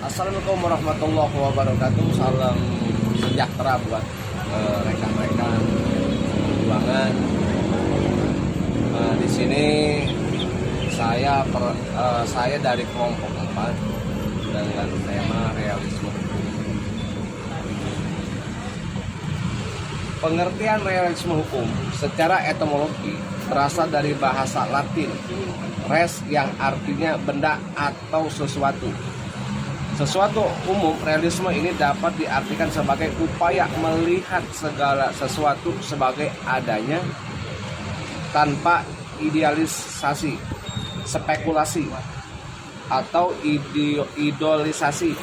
Assalamualaikum warahmatullahi wabarakatuh. Salam sejahtera buat rekan-rekan perjuangan. Di sini saya dari kelompok 4 dengan tema realisme. Pengertian realisme hukum secara etimologi berasal dari bahasa Latin res yang artinya benda atau sesuatu. Sesuatu umum, realisme ini dapat diartikan sebagai upaya melihat segala sesuatu sebagai adanya tanpa idealisasi, spekulasi, atau idolisasi.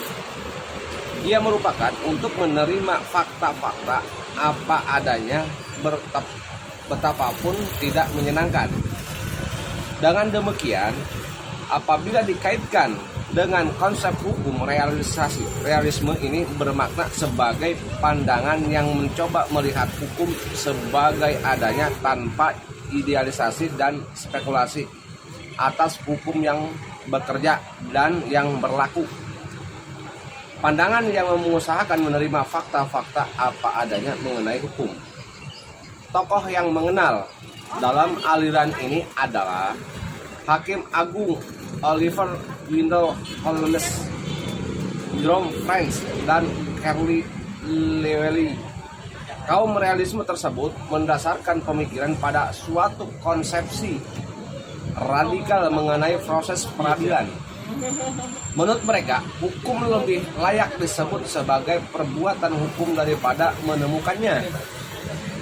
Ia merupakan untuk menerima fakta-fakta apa adanya betapapun tidak menyenangkan. Dengan demikian, apabila dikaitkan dengan konsep hukum, realisme ini bermakna sebagai pandangan yang mencoba melihat hukum sebagai adanya tanpa idealisasi dan spekulasi atas hukum yang bekerja dan yang berlaku. Pandangan yang mengusahakan menerima fakta-fakta apa adanya mengenai hukum. Tokoh yang mengenal dalam aliran ini adalah Hakim Agung Oliver Wendell Holmes, Jerome Friends, dan Carly Lewelly. Kaum realisme tersebut mendasarkan pemikiran pada suatu konsepsi radikal mengenai proses peradilan. Menurut mereka, hukum lebih layak disebut sebagai perbuatan hukum daripada menemukannya.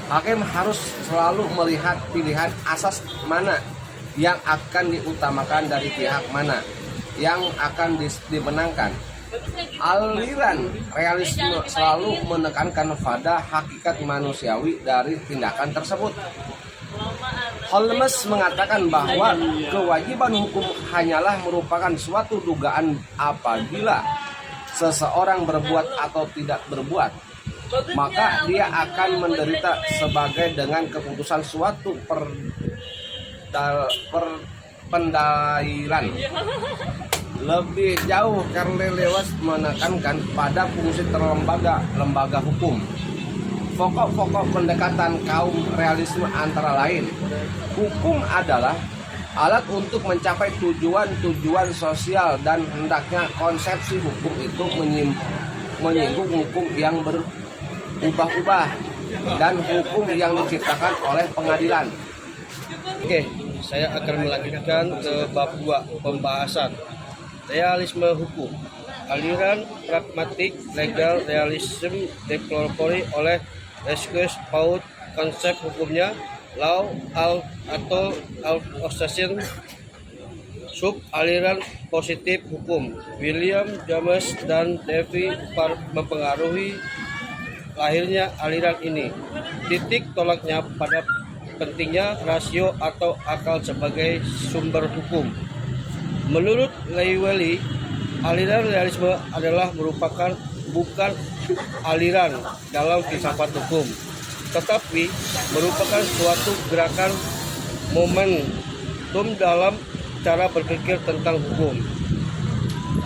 Hakim harus selalu melihat pilihan asas mana yang akan diutamakan dari pihak mana yang akan dimenangkan. Aliran realisme selalu menekankan pada hakikat manusiawi dari tindakan tersebut. Holmes mengatakan bahwa kewajiban hukum hanyalah merupakan suatu dugaan apabila seseorang berbuat atau tidak berbuat, maka dia akan menderita sebagai dengan keputusan suatu pendailan. Lebih jauh, Carly Lewis menekankan pada fungsi lembaga hukum. Pokok-pokok pendekatan kaum realisme antara lain, hukum adalah alat untuk mencapai tujuan-tujuan sosial dan hendaknya konsepsi hukum itu menyinggung hukum yang berubah-ubah dan hukum yang diciptakan oleh pengadilan. Oke, saya akan melanjutkan ke bab 2 pembahasan realisme hukum. Aliran pragmatik legal realism dipelopori oleh Rescue Paut. Konsep hukumnya law atau association sub aliran positif hukum. William James dan David mempengaruhi lahirnya aliran ini. Titik tolaknya pada pentingnya rasio atau akal sebagai sumber hukum. Menurut Lewelly, aliran realisme adalah merupakan bukan aliran dalam filsafat hukum, tetapi merupakan suatu gerakan momentum dalam cara berpikir tentang hukum.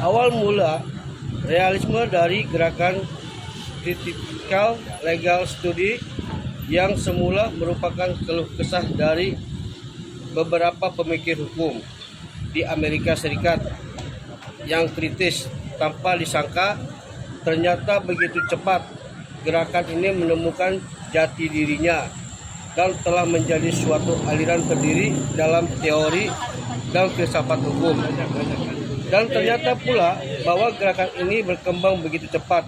Awal mula realisme dari gerakan critical legal study yang semula merupakan keluh kesah dari beberapa pemikir hukum di Amerika Serikat yang kritis. Tanpa disangka, ternyata begitu cepat gerakan ini menemukan jati dirinya dan telah menjadi suatu aliran berdiri dalam teori dan filsafat hukum. Dan ternyata pula bahwa gerakan ini berkembang begitu cepat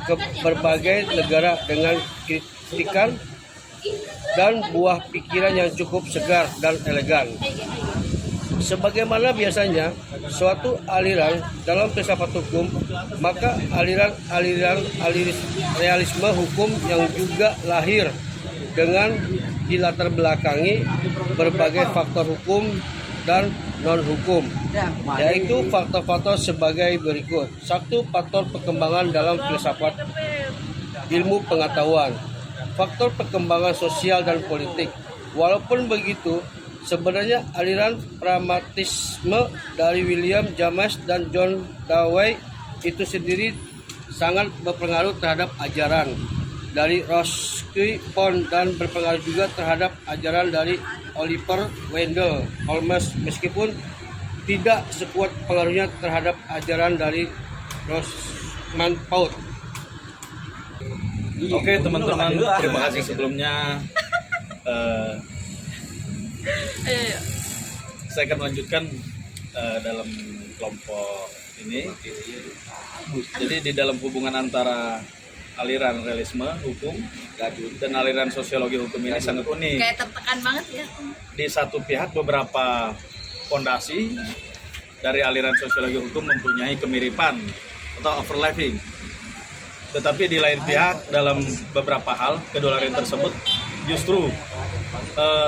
ke berbagai negara dengan kritikan dan buah pikiran yang cukup segar dan elegan. Sebagaimana biasanya suatu aliran dalam filsafat hukum, maka aliran realisme hukum yang juga lahir dengan dilatar belakangi berbagai faktor hukum dan non-hukum, yaitu faktor-faktor sebagai berikut. 1. Faktor perkembangan dalam filsafat ilmu pengetahuan. Faktor perkembangan sosial dan politik. Walaupun begitu, sebenarnya aliran pragmatisme dari William James dan John Dewey itu sendiri sangat berpengaruh terhadap ajaran dari Rusty Pond dan berpengaruh juga terhadap ajaran dari Oliver Wendell Holmes meskipun tidak sekuat pengaruhnya terhadap ajaran dari Rosamund Pike. Oke teman-teman, terima kasih sebelumnya. Saya akan melanjutkan dalam kelompok ini. Jadi di dalam hubungan antara aliran realisme hukum dan aliran sosiologi hukum ini sangat unik. Kayak tertekan banget ya. Di satu pihak beberapa fondasi dari aliran sosiologi hukum mempunyai kemiripan atau overlapping. Tetapi di lain pihak dalam beberapa hal kedua aliran tersebut justru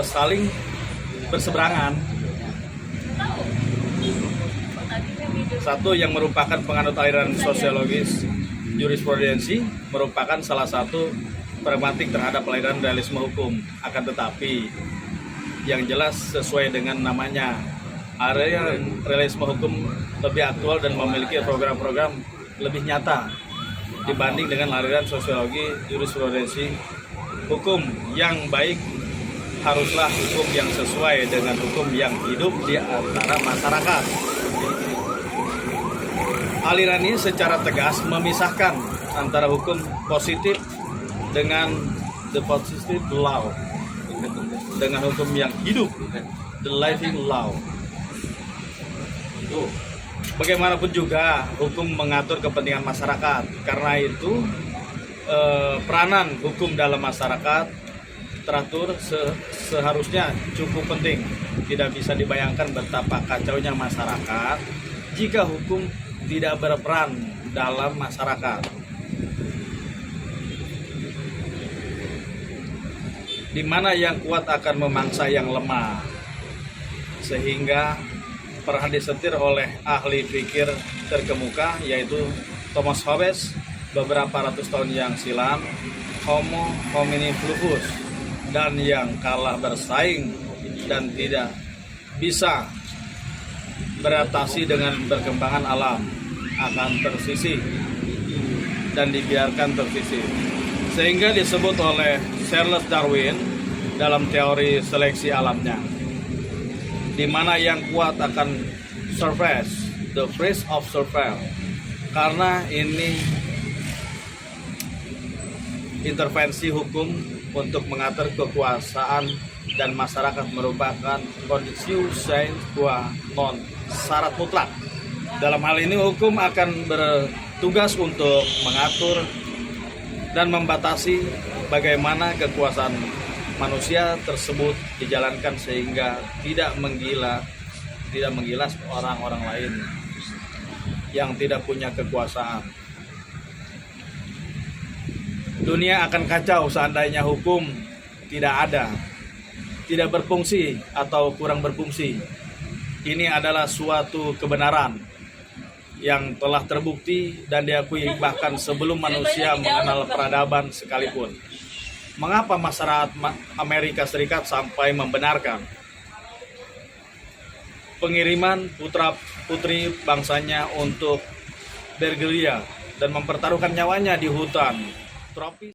saling berseberangan. Satu yang merupakan penganut aliran sosiologis jurisprudensi merupakan salah satu pragmatik terhadap aliran realisme hukum. Akan tetapi yang jelas sesuai dengan namanya, aliran realisme hukum lebih aktual dan memiliki program-program lebih nyata dibanding dengan aliran sosiologi jurisprudensi. Hukum yang baik haruslah hukum yang sesuai dengan hukum yang hidup di antara masyarakat. Aliran ini secara tegas memisahkan antara hukum positif dengan the positive law, dengan hukum yang hidup, the living law. Bagaimanapun juga hukum mengatur kepentingan masyarakat. Karena itu peranan hukum dalam masyarakat teratur seharusnya cukup penting. Tidak bisa dibayangkan betapa kacaunya masyarakat jika hukum tidak berperan dalam masyarakat. Di mana yang kuat akan memangsa yang lemah, sehingga pernah disetir oleh ahli pikir terkemuka yaitu Thomas Hobbes beberapa ratus tahun yang silam, Homo homini fluus, dan yang kalah bersaing dan tidak bisa beradaptasi dengan perkembangan alam akan tersisih dan dibiarkan tersisih, sehingga disebut oleh Charles Darwin dalam teori seleksi alamnya, di mana yang kuat akan survive, the phrase of survival. Karena ini intervensi hukum untuk mengatur kekuasaan dan masyarakat merupakan kondisi sine qua non, syarat mutlak. Dalam hal ini hukum akan bertugas untuk mengatur dan membatasi bagaimana kekuasaan manusia tersebut dijalankan sehingga tidak menggilas orang-orang lain yang tidak punya kekuasaan. Dunia akan kacau seandainya hukum tidak ada, tidak berfungsi atau kurang berfungsi. Ini adalah suatu kebenaran yang telah terbukti dan diakui bahkan sebelum manusia mengenal peradaban sekalipun. Mengapa masyarakat Amerika Serikat sampai membenarkan pengiriman putra-putri bangsanya untuk bergerilya dan mempertaruhkan nyawanya di hutan tropis?